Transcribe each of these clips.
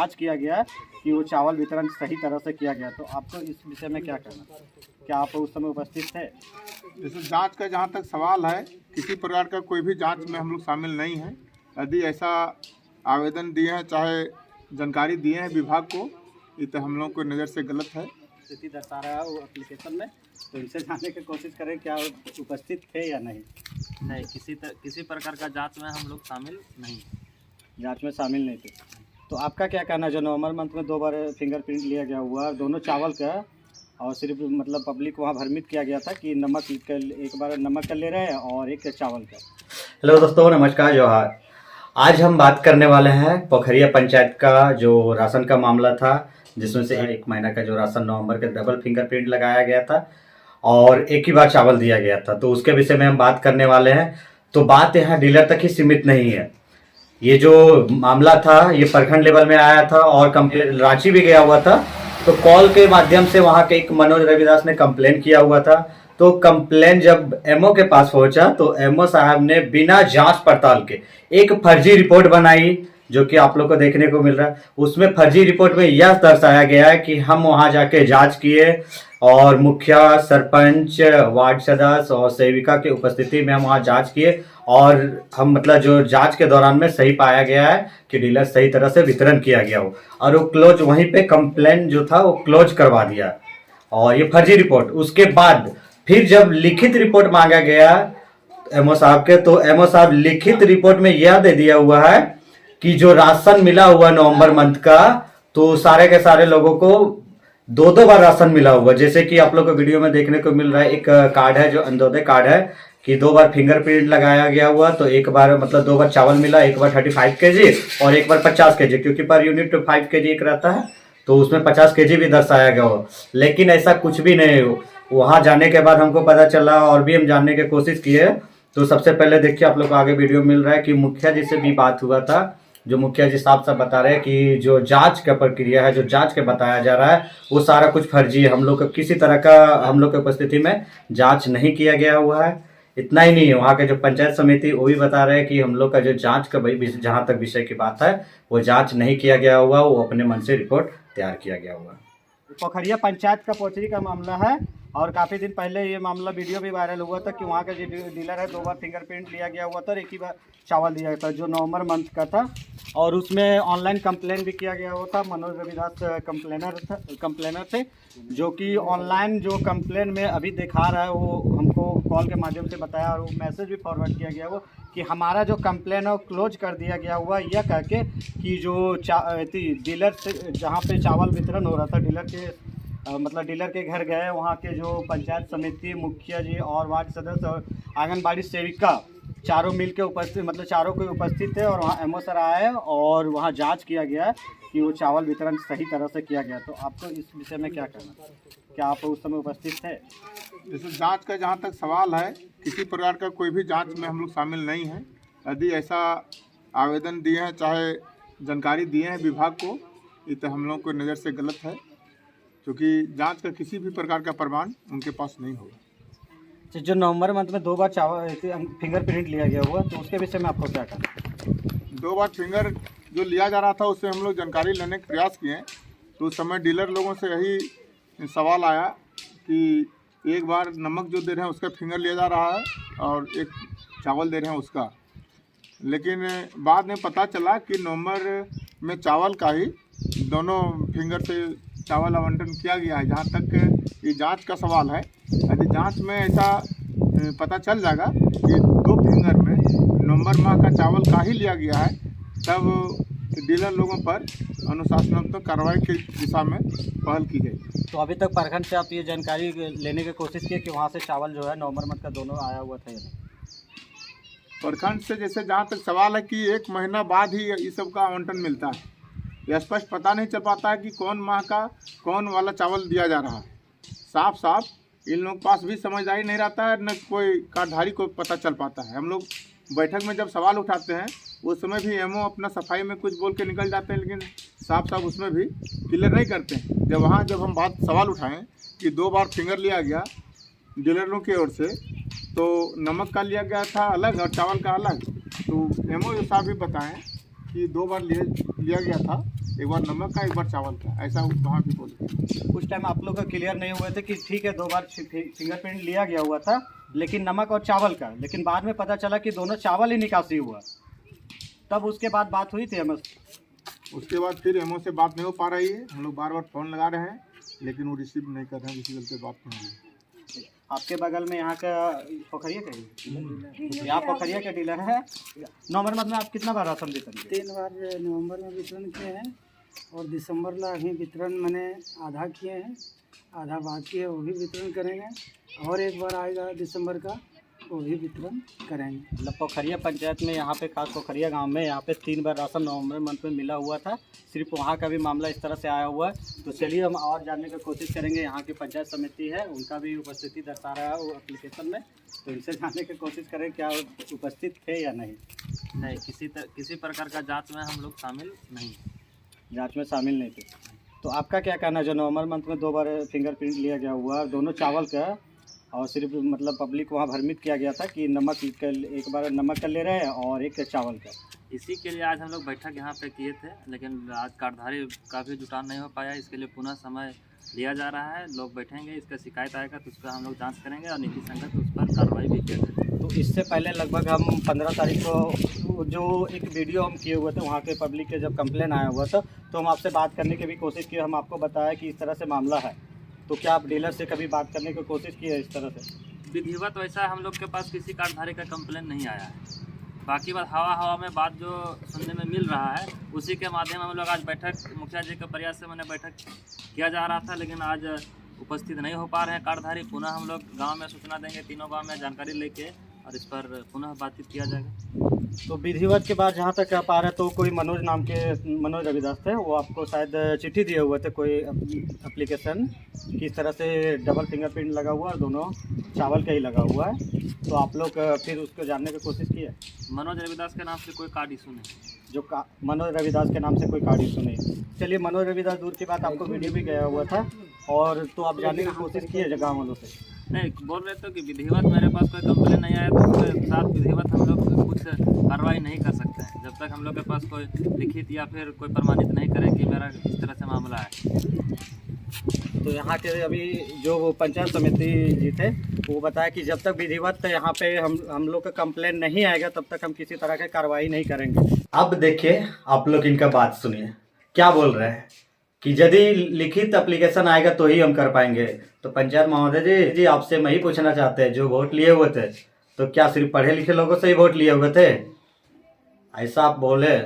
आज किया गया कि वो चावल वितरण सही तरह से किया गया, तो आपको इस विषय में क्या कहना? क्या आप उस समय उपस्थित थे? जैसे जांच का जहां तक सवाल है, किसी प्रकार का कोई भी जांच में हम लोग शामिल नहीं हैं। यदि ऐसा आवेदन दिए हैं, चाहे जानकारी दिए हैं विभाग को, ये तो हम लोग को नज़र से गलत है। स्थिति दर्शा रहा है वो एप्लीकेशन में, तो इनसे जानने की कोशिश करें क्या उपस्थित थे या नहीं। नहीं, किसी प्रकार का जांच में हम लोग शामिल नहीं, जांच में शामिल नहीं थे। तो आपका क्या कहना है, जो नवंबर मंथ में 2 बार फिंगरप्रिंट लिया गया हुआ दोनों चावल का, और सिर्फ मतलब पब्लिक वहाँ भ्रमित किया गया था कि नमक एक बार नमक का ले रहे हैं और एक चावल का। हेलो दोस्तों, नमस्कार, जोहार। आज हम बात करने वाले हैं पोखरिया पंचायत का जो राशन का मामला था, जिसमें से 1 महीना का जो राशन नवंबर के डबल फिंगरप्रिंट लगाया गया था और एक ही बार चावल दिया गया था, तो उसके विषय में हम बात करने वाले हैं। तो बात यहाँ डीलर तक ही सीमित नहीं है। ये जो मामला था ये प्रखंड लेवल में आया था और कंप्लेन रांची भी गया हुआ था। तो कॉल के माध्यम से वहाँ के एक मनोज रविदास ने कंप्लेन किया हुआ था। तो कंप्लेन जब एमओ के पास पहुंचा तो एमओ साहब ने बिना जांच पड़ताल के एक फर्जी रिपोर्ट बनाई, जो कि आप लोग को देखने को मिल रहा है। उसमें फर्जी रिपोर्ट में यह दर्शाया गया है कि हम वहां जाके जांच किए और मुखिया, सरपंच, वार्ड सदस्य और सेविका की उपस्थिति में हम वहां जांच किए और हम मतलब जो जांच के दौरान में सही पाया गया है कि डीलर सही तरह से वितरण किया गया हो, और वो क्लोज वहीं पे कंप्लेन जो था वो क्लोज करवा दिया। और ये फर्जी रिपोर्ट, उसके बाद फिर जब लिखित रिपोर्ट मांगा गया एमओ साहब के, तो एमओ साहब लिखित रिपोर्ट में यह दे दिया हुआ है कि जो राशन मिला हुआ नवंबर मंथ का, तो सारे के सारे लोगों को 2 बार राशन मिला हुआ। जैसे कि आप लोग को वीडियो में देखने को मिल रहा है, एक कार्ड है जो अंत्योदय कार्ड है कि 2 बार फिंगरप्रिंट लगाया गया हुआ। तो एक बार मतलब 2 बार चावल मिला, एक बार 35 kg और एक बार 50 kg, क्योंकि पर यूनिट 5 kg एक रहता है, तो उसमें 50 kg भी दर्शाया गया हो। लेकिन ऐसा कुछ भी नहीं हो। वहां जाने के बाद हमको पता चला और भी हम जानने की कोशिश किए। तो सबसे पहले देखिए, आप लोग को आगे वीडियो मिल रहा है कि मुखिया जी से भी बात हुआ था। जो मुखिया जी साफ साफ बता रहे हैं कि जो जांच का प्रक्रिया है, जो जांच के बताया जा रहा है, वो सारा कुछ फर्जी है। हम लोग को किसी तरह का हम लोग की उपस्थिति में जांच नहीं किया गया हुआ है। इतना ही नहीं है, वहाँ के जो पंचायत समिति वो भी बता रहे हैं कि हम लोग का जो जांच का जहाँ तक विषय की बात है, वो जांच नहीं किया गया हुआ, वो अपने मन से रिपोर्ट तैयार किया गया हुआ। पोखरिया पंचायत का पोचरी का मामला है और काफ़ी दिन पहले ये मामला वीडियो भी वायरल हुआ था कि वहाँ का जो डीलर है 2 बार फिंगरप्रिंट लिया गया हुआ था और एक ही बार चावल दिया गया था, जो नवंबर मंथ का था। और उसमें ऑनलाइन कंप्लेन भी किया गया हुआ था। मनोज रविदास कंप्लेनर थे, जो कि ऑनलाइन जो कंप्लेन में अभी दिखा रहा है, वो हमको कॉल के माध्यम से बताया और वो मैसेज भी फॉरवर्ड किया गया वो कि हमारा जो कंप्लेन है वो क्लोज कर दिया गया हुआ, यह कह के कि जो डीलर से जहाँ पे चावल वितरण हो रहा था, डीलर के मतलब डीलर के घर गए, वहाँ के जो पंचायत समिति, मुखिया जी और वार्ड सदस्य और आंगनबाड़ी सेविका चारों मिल के उपस्थित, मतलब चारों कोई उपस्थित थे और वहाँ एमओ सर आए और वहाँ जांच किया गया है कि वो चावल वितरण सही तरह से किया गया। तो आपको इस विषय में क्या कहना? क्या आप उस समय उपस्थित थे? जैसे जांच का जहां तक सवाल है, किसी प्रकार का कोई भी जांच में हम लोग शामिल नहीं हैं। यदि ऐसा आवेदन दिए हैं, चाहे जानकारी दिए हैं विभाग को, ये तो हम लोग को नज़र से गलत है, क्योंकि जांच का किसी भी प्रकार का प्रमाण उनके पास नहीं होगा। जो नवंबर मंथ में 2 बार चावल फिंगरप्रिंट लिया गया हुआ, तो उसके विषय में आपको क्या कहना? 2 बार फिंगर जो लिया जा रहा था, उससे हम लोग जानकारी लेने का प्रयास किए। तो उस समय डीलर लोगों से यही सवाल आया कि एक बार नमक जो दे रहे हैं उसका फिंगर लिया जा रहा है और एक चावल दे रहे हैं उसका। लेकिन बाद में पता चला कि नवंबर में चावल का ही दोनों फिंगर से चावल आवंटन किया गया है। जहाँ तक ये जांच का सवाल है, यदि जांच में ऐसा पता चल जाएगा कि 2 फिंगर में नवंबर माह का चावल का ही लिया गया है, तब डीलर लोगों पर अनुशासनात्मक कार्रवाई की दिशा में पहल की जाएगी। तो अभी तक प्रखंड से आप ये जानकारी लेने की कोशिश की कि वहाँ से चावल जो है नवंबर मंथ का दोनों आया हुआ था या नहीं? प्रखंड से जैसे जहाँ तक सवाल है कि 1 महीना बाद ही इस सब का आवंटन मिलता है, यह स्पष्ट पता नहीं चल पाता है कि कौन माह का कौन वाला चावल दिया जा रहा है। साफ साफ इन लोगों के पास भी समझदारी नहीं रहता है, न कोई कार्डधारी को पता चल पाता है। हम लोग बैठक में जब सवाल उठाते हैं उस समय भी एमओ अपना सफाई में कुछ बोल के निकल जाते हैं, लेकिन साफ साफ उसमें भी क्लियर नहीं करते हैं। जब हम बात सवाल उठाएं कि 2 बार फिंगर लिया गया डीलरों की ओर से, तो नमक का लिया गया था अलग और चावल का अलग। तो एमओ साहब भी बताएं कि 2 बार लिया गया था एक बार नमक का, एक बार चावल का, ऐसा वहाँ भी बोले। उस टाइम आप लोग का क्लियर नहीं हुए थे कि ठीक है 2 बार फिंगरप्रिंट लिया गया हुआ था, लेकिन नमक और चावल का, लेकिन बाद में पता चला कि दोनों चावल ही निकासी हुआ, तब उसके बाद बात हुई थी एमओ से। उसके बाद फिर एमओ से बात नहीं हो पा रही है, हम लोग बार बार फ़ोन लगा रहे हैं लेकिन वो रिसीव नहीं कर रहे हैं, किसी चलते बात नहीं हुई। आपके बगल में यहाँ का पोखरिया का ही, यहाँ पोखरिया का डीलर है। नवंबर मंथ में आप कितना बार राशन वितरण किए? 3 बार नवंबर में वितरण किए हैं और दिसंबर ला ही वितरण मैंने आधा किए हैं, आधा बाकी है, वो भी वितरण करेंगे और एक बार आएगा दिसंबर का, वो भी वितरण करेंगे। मतलब पोखरिया पंचायत में यहाँ पे खास पोखरिया गांव में यहाँ पे 3 बार राशन नवंबर मंथ में मिला हुआ था। सिर्फ वहाँ का भी मामला इस तरह से आया हुआ है। तो चलिए हम और जानने की कोशिश करेंगे, यहाँ की पंचायत समिति है उनका भी उपस्थिति दर्शा रहा है वो एप्लीकेशन में, तो इनसे जानने की कोशिश करें क्या उपस्थित थे या नहीं। नहीं, किसी प्रकार का जांच में हम लोग शामिल नहीं, जाँच में शामिल नहीं थे। तो आपका क्या कहना है, जो नवंबर मंथ में 2 बार फिंगरप्रिंट लिया गया हुआ, दोनों चावल का, और सिर्फ मतलब पब्लिक वहाँ भ्रमित किया गया था कि नमक का एक बार नमक का ले रहे हैं और एक चावल का। इसी के लिए आज हम लोग बैठक यहाँ पे किए थे, लेकिन आज कार्डधारी काफ़ी जुटान नहीं हो पाया, इसके लिए पुनः समय लिया जा रहा है। लोग बैठेंगे, इसका शिकायत आएगा तो उस पर हम लोग जांच करेंगे और नीति संगत उस पर कार्रवाई भी किया जाएगी। तो इससे पहले लगभग हम 15 तारीख को जो एक वीडियो हम किए हुए थे, वहाँ के पब्लिक के जब कंप्लेन आया हुआ था, तो हम आपसे बात करने की भी कोशिश की, हम आपको बताया कि इस तरह से मामला है। तो क्या आप डीलर से कभी बात करने की कोशिश की है इस तरह से? विधिवत वैसा हम लोग के पास किसी कार्डधारी का कंप्लेन नहीं आया है। बाकी बात हवा में बात जो सुनने में मिल रहा है, उसी के माध्यम हम लोग आज बैठक, मुखिया जी के प्रयास से मैंने बैठक किया जा रहा था, लेकिन आज उपस्थित नहीं हो पा रहे हैं कार्डधारी। पुनः हम लोग गांव में सूचना देंगे, तीनों गांव में जानकारी लेके, और इस पर पुनः बातचीत किया जाएगा। तो विधिवत के बाद जहाँ तक कह पा रहे, तो कोई मनोज रविदास थे, वो आपको शायद चिट्ठी दिए हुए थे, कोई एप्लीकेशन किस तरह से डबल फिंगरप्रिंट लगा हुआ और दोनों चावल का ही लगा हुआ है। तो आप लोग फिर उसको जानने की कोशिश की है? मनोज रविदास के नाम से कोई कार्ड इशू नहीं, मनोज रविदास के नाम से कोई कार्ड इशू नहीं। चलिए, मनोज रविदास दूर की बात, आपको वीडियो भी गया हुआ था, और तो आप जानने की कोशिश की है जगह वालों से? नहीं, बोल रहे थे कि विधिवत मेरे पास कोई कंप्लेन नहीं आया तो उसके साथ विधिवत हम लोग कुछ कार्रवाई नहीं कर सकते हैं जब तक हम लोग के पास कोई लिखित या फिर कोई प्रमाणित नहीं करे कि मेरा इस तरह से मामला है। तो यहाँ के अभी जो वो पंचायत समिति जी थे, वो बताया कि जब तक विधिवत यहाँ पे हम लोग का कंप्लेन नहीं आएगा, तब तक हम किसी तरह की कार्रवाई नहीं करेंगे। अब देखिए, आप लोग इनका बात सुनिए क्या बोल रहे हैं कि यदि लिखित एप्लीकेशन आएगा तो ही हम कर पाएंगे। तो पंचायत महोदय जी आपसे मैं ही पूछना चाहते हैं, जो वोट लिए हुए थे, तो क्या सिर्फ पढ़े लिखे लोगों से ही वोट लिए हुए थे? ऐसा आप बोले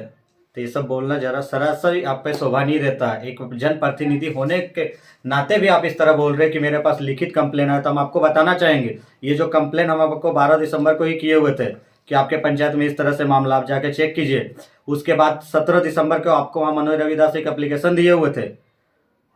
तो ये सब बोलना जरा सरासर आप पे शोभा नहीं रहता। एक जनप्रतिनिधि होने के नाते भी आप इस तरह बोल रहे हैं कि मेरे पास लिखित कंप्लेन आया। तो हम आपको बताना चाहेंगे, ये जो कंप्लेन हम आपको 12 दिसंबर को ही किए हुए थे कि आपके पंचायत में इस तरह से मामला, आप जाके चेक कीजिए। उसके बाद 17 दिसंबर को आपको वहाँ मनोज रविदास एक एप्लीकेशन दिए हुए थे।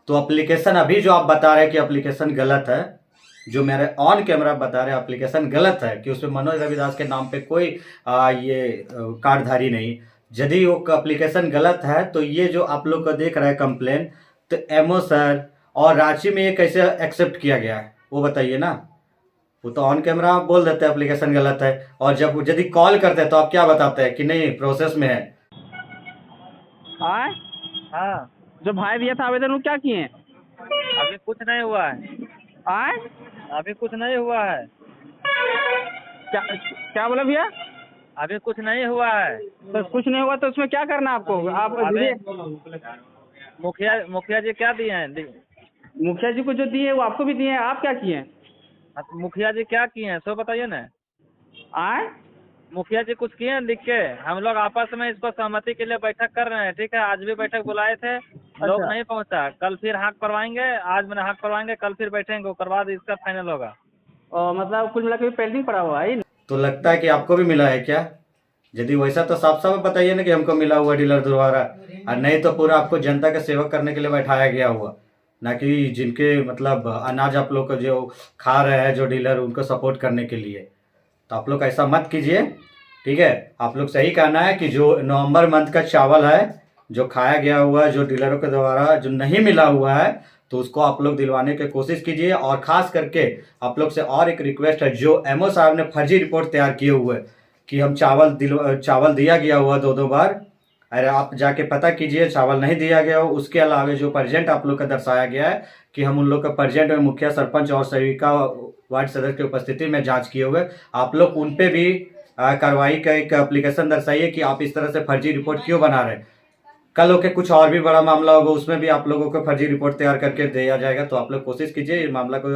तो एप्लीकेशन अभी जो आप बता रहे हैं कि एप्लीकेशन गलत है, जो मेरे ऑन कैमरा बता रहे हैं एप्लीकेशन गलत है, कि उसमें मनोज रविदास के नाम पे कोई ये कार्डधारी नहीं। यदि वो एप्लीकेशन गलत है तो ये जो आप लोग को देख रहे हैं कंप्लेन, तो एमओ सर और रांची में ये कैसे एक्सेप्ट किया गया है वो बताइए ना। वो तो ऑन कैमरा बोल देते हैं एप्लीकेशन गलत है, और जब यदि कॉल करते हैं तो आप क्या बताते हैं कि नहीं प्रोसेस में है। हाँ, जो भाई दिया था आवेदन वो क्या किए? अभी कुछ नहीं हुआ है। अभी कुछ नहीं हुआ है। क्या बोला भैया? अभी कुछ नहीं हुआ है। तो कुछ नहीं हुआ तो उसमें क्या करना आपको? आप मुखिया जी क्या दिए हैं? मुखिया जी को जो दिए वो आपको भी दिए हैं, आप क्या किए? मुखिया जी क्या किए हैं सो बताइए ना। मुखिया जी कुछ किए हैं लिख के? हम लोग आपस में इसको सहमति के लिए बैठक कर रहे हैं, ठीक है। आज भी बैठक बुलाए थे, लोग नहीं पहुंचा। कल फिर हाँक करवाएंगे, आज मैंने हाँक करवाएंगे, कल फिर बैठेंगे, उसके बाद इसका फाइनल होगा। मतलब कुल मिला के पेंडिंग पड़ा हुआ है। तो लगता है कि आपको भी मिला है क्या? यदि वैसा तो साफ साफ बताइए ना कि हमको मिला हुआ डीलर द्वारा, और नहीं तो पूरा आपको जनता का सेवा करने के लिए बैठाया गया हुआ, ना कि जिनके मतलब अनाज आप लोग को जो खा रहे हैं जो डीलर, उनको सपोर्ट करने के लिए। तो आप लोग ऐसा मत कीजिए, ठीक है। आप लोग सही कहना है कि जो नवंबर मंथ का चावल है जो खाया गया हुआ है, जो डीलरों के द्वारा जो नहीं मिला हुआ है, तो उसको आप लोग दिलवाने की कोशिश कीजिए। और खास करके आप लोग से और एक रिक्वेस्ट है, जो एमओ साहब ने फर्जी रिपोर्ट तैयार किए हुए कि हम चावल दिया गया हुआ 2 बार, अरे आप जाके पता कीजिए चावल नहीं दिया गया हो। उसके अलावा जो प्रेजेंट आप लोग का दर्शाया गया है कि हम उन लोग का प्रेजेंट में मुखिया, सरपंच और सेविका, वार्ड सदस्य की उपस्थिति में जांच किए हुए, आप लोग उन पे भी कार्रवाई का एक एप्लीकेशन दर्शाइए कि आप इस तरह से फर्जी रिपोर्ट क्यों बना रहे हैं। कल होके कुछ और भी बड़ा मामला होगा, उसमें भी आप लोगों को फर्जी रिपोर्ट तैयार करके दिया जाएगा। तो आप लोग कोशिश कीजिए इस मामला को,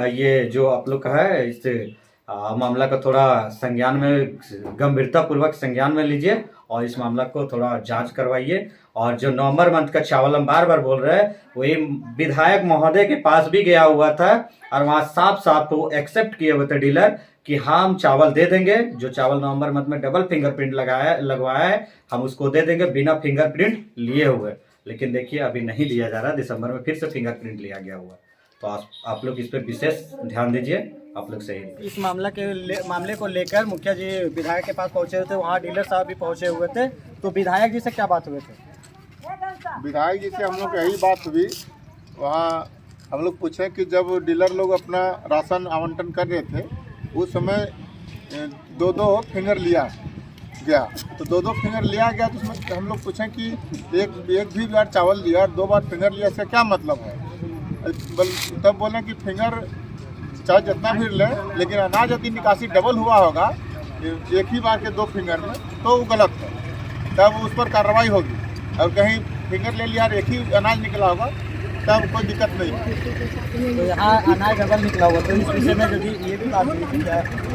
ये जो आप लोग का है, इस मामला को थोड़ा संज्ञान में, गंभीरता पूर्वक संज्ञान में लीजिए और इस मामला को थोड़ा जांच करवाइए। और जो नवंबर मंथ का चावल हम बार बार बोल रहे हैं, वही विधायक महोदय के पास भी गया हुआ था और वहाँ साफ साफ वो एक्सेप्ट किए हुए थे डीलर कि हम चावल दे देंगे। जो चावल नवंबर मंथ में डबल फिंगरप्रिंट लगवाया है, हम उसको दे देंगे बिना फिंगरप्रिंट लिए हुए। लेकिन देखिए अभी नहीं लिया जा रहा, दिसंबर में फिर से फिंगरप्रिंट लिया गया हुआ। तो आप लोग इस पर विशेष ध्यान दीजिए, आप लोग सही। इस मामले को लेकर मुखिया जी विधायक के पास पहुंचे थे, वहाँ डीलर साहब भी पहुंचे हुए थे। तो विधायक जी से क्या बात हुए थे? विधायक जी से हम लोग यही बात हुई, वहाँ हम लोग पूछे कि जब डीलर लोग अपना राशन आवंटन कर रहे थे उस समय 2-2 फिंगर लिया गया। तो 2-2 फिंगर लिया गया, तो उसमें हम लोग पूछें कि एक भी बार चावल लिया और 2 बार फिंगर लिया, इसका क्या मतलब है? तब बोले कि फिंगर चाहे जितना भी ले, लेकिन अनाज यदि निकासी डबल हुआ होगा एक ही बार के 2 फिंगर में तो वो गलत है, तब उस पर कार्रवाई होगी। और कहीं फिंगर ले लिया और एक ही अनाज निकला होगा तब कोई दिक्कत नहीं है। तो यहाँ अनाज डबल निकला हुआ, तो इस विषय में यदि ये भी बात हुई थी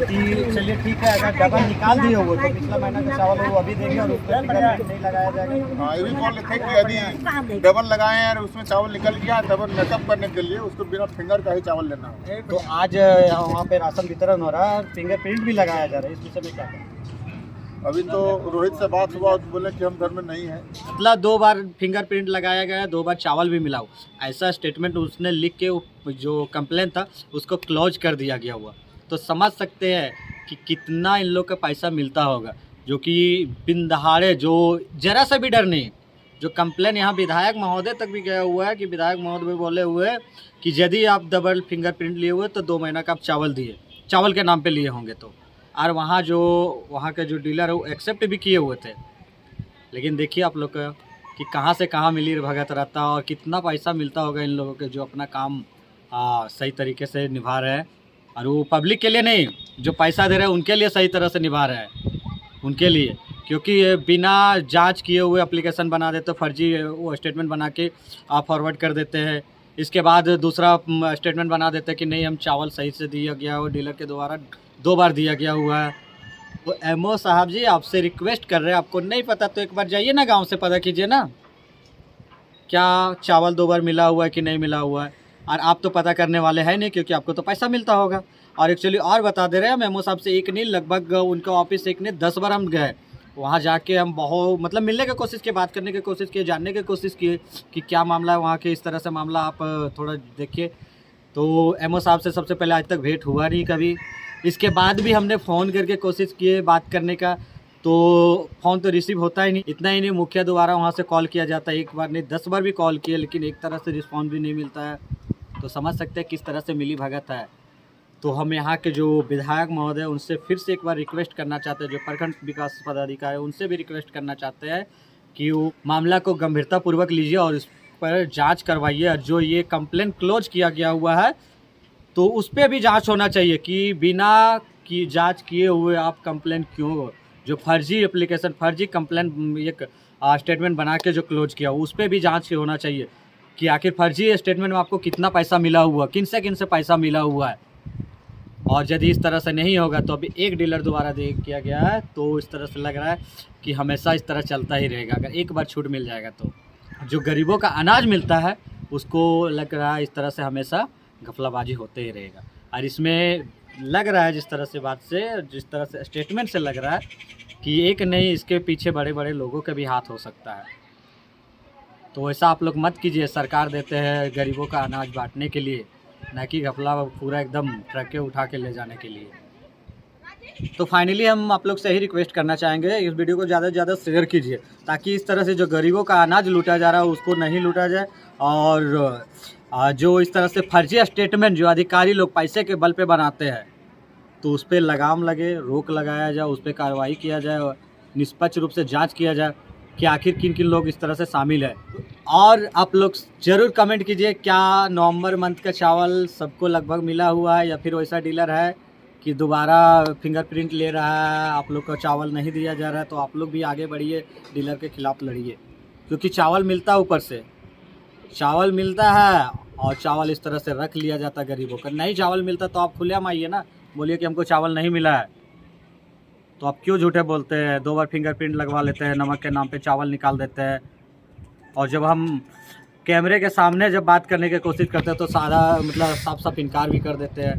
कि चलिए ठीक है, अगर डबल निकाल दिए हो तो पिछला महीना का चावल वो अभी देंगे और उस पर फिंगरप्रिंट नहीं लगाया जाएगा। हाँ, ये भी बोल रहे थे कि यदि डबल लगाए और उसमें चावल निकल गया डबल मेकअप करने के लिए उसको बिना फिंगर का ही चावल लेना है। तो आज वहाँ पे राशन वितरण हो रहा है और फिंगरप्रिंट भी लगाया जा रहा है, इस विषय में क्या कहें? अभी तो रोहित से बात हुआ तो बोले कि हम घर में नहीं है। मतलब 2 बार फिंगरप्रिंट लगाया गया, 2 बार चावल भी मिला हो, ऐसा स्टेटमेंट उसने लिख के जो कंप्लेंट था उसको क्लोज कर दिया गया हुआ। तो समझ सकते हैं कि कितना इन लोग का पैसा मिलता होगा, जो कि बिन दहाड़े, जो जरा सा भी डर नहीं। जो कंप्लेंट यहाँ विधायक महोदय तक भी गया हुआ है कि विधायक महोदय भी बोले हुए हैं कि यदि आप डबल फिंगरप्रिंट लिए हुए तो 2 महीना का आप चावल दिए, चावल के नाम पे लिए होंगे तो। और वहाँ के जो डीलर है वो एक्सेप्ट भी किए हुए थे। लेकिन देखिए आप लोग का कि कहाँ से कहाँ मिली भगत रहता और कितना पैसा मिलता होगा इन लोगों के जो अपना काम सही तरीके से निभा रहे हैं। और वो पब्लिक के लिए नहीं, जो पैसा दे रहे हैं उनके लिए सही तरह से निभा रहे हैं, उनके लिए। क्योंकि बिना जांच किए हुए एप्लीकेशन बना देते, फर्जी वो स्टेटमेंट बना के आप फॉरवर्ड कर देते हैं। इसके बाद दूसरा स्टेटमेंट बना देते हैं कि नहीं हम चावल सही से दिया गया और डीलर के द्वारा 2 बार दिया गया हुआ है। तो एमओ साहब जी आपसे रिक्वेस्ट कर रहे हैं, आपको नहीं पता तो एक बार जाइए ना गांव से पता कीजिए ना क्या चावल 2 बार मिला हुआ है कि नहीं मिला हुआ है। और आप तो पता करने वाले हैं नहीं, क्योंकि आपको तो पैसा मिलता होगा। और एक्चुअली और बता दे रहे हैं, एमओ साहब से एक नहीं, लगभग उनका ऑफिस एक नहीं 10 बार हम गए। वहाँ जाके हम बहुत मतलब मिलने की कोशिश की, बात करने की कोशिश की, जानने की कोशिश की कि क्या मामला है वहाँ के। इस तरह से मामला आप थोड़ा देखिए। तो एमओ साहब से सबसे पहले आज तक भेंट हुआ नहीं कभी। इसके बाद भी हमने फ़ोन करके कोशिश किए बात करने का, तो फ़ोन तो रिसीव होता ही नहीं। इतना ही नहीं, मुखिया द्वारा वहाँ से कॉल किया जाता है, 1 बार नहीं 10 बार भी कॉल किए, लेकिन एक तरह से रिस्पॉन्स भी नहीं मिलता है। तो समझ सकते हैं किस तरह से मिली भगत है। तो हम यहाँ के जो विधायक महोदय उनसे फिर से एक बार रिक्वेस्ट करना चाहते हैं, जो प्रखंड विकास पदाधिकारी उनसे भी रिक्वेस्ट करना चाहते हैं कि वो मामला को गंभीरतापूर्वक लीजिए और इस पर जाँच करवाइए। और जो ये कंप्लेन क्लोज किया गया हुआ है तो उस पर भी जांच होना चाहिए कि बिना की जांच किए हुए आप कंप्लेंट क्यों, जो फर्जी एप्लीकेशन, फर्जी कंप्लेंट एक स्टेटमेंट बना के जो क्लोज किया उस पर भी जांच होना चाहिए कि आखिर फर्जी स्टेटमेंट में आपको कितना पैसा मिला हुआ, किन से पैसा मिला हुआ है। और यदि इस तरह से नहीं होगा तो अभी एक डीलर दोबारा किया गया है, तो इस तरह से लग रहा है कि हमेशा इस तरह चलता ही रहेगा। अगर एक बार छूट मिल जाएगा तो जो गरीबों का अनाज मिलता है उसको लग रहा है इस तरह से हमेशा घपलाबाजी होते ही रहेगा। और इसमें लग रहा है जिस तरह से बात से, जिस तरह से स्टेटमेंट से लग रहा है कि एक नहीं, इसके पीछे बड़े बड़े लोगों का भी हाथ हो सकता है। तो ऐसा आप लोग मत कीजिए। सरकार देते हैं गरीबों का अनाज बांटने के लिए, ना कि घपला पूरा एकदम ट्रके उठा के ले जाने के लिए। तो फाइनली हम आप लोग से ही रिक्वेस्ट करना चाहेंगे, इस वीडियो को ज़्यादा से ज़्यादा शेयर कीजिए ताकि इस तरह से जो गरीबों का अनाज लूटा जा रहा है उसको नहीं लूटा जाए। और जो इस तरह से फर्जी स्टेटमेंट जो अधिकारी लोग पैसे के बल पे बनाते हैं तो उस पर लगाम लगे, रोक लगाया जाए, उस पर कार्रवाई किया जाए और निष्पक्ष रूप से जांच किया जाए। कि आखिर किन किन लोग इस तरह से शामिल है। और आप लोग ज़रूर कमेंट कीजिए, क्या नवंबर मंथ का चावल सबको लगभग मिला हुआ है या फिर वैसा डीलर है कि दोबारा फिंगरप्रिंट ले रहा है, आप लोग को चावल नहीं दिया जा रहा है। तो आप लोग भी आगे बढ़िए, डीलर के खिलाफ लड़िए, क्योंकि चावल मिलता है, ऊपर से चावल मिलता है और चावल इस तरह से रख लिया जाता है गरीबों का। नहीं चावल मिलता तो आप खुलेआम आइए ना, बोलिए कि हमको चावल नहीं मिला है। तो आप क्यों झूठे बोलते हैं? 2 बार फिंगरप्रिंट लगवा लेते हैं, नमक के नाम पे चावल निकाल देते हैं, और जब हम कैमरे के सामने जब बात करने की कोशिश करते हैं तो सारा मतलब साफ साफ इनकार भी कर देते हैं,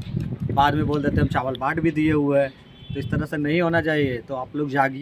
बाद में बोल देते हैं हम चावल बांट भी दिए हुए हैं। तो इस तरह से नहीं होना चाहिए। तो आप लोग जागिए।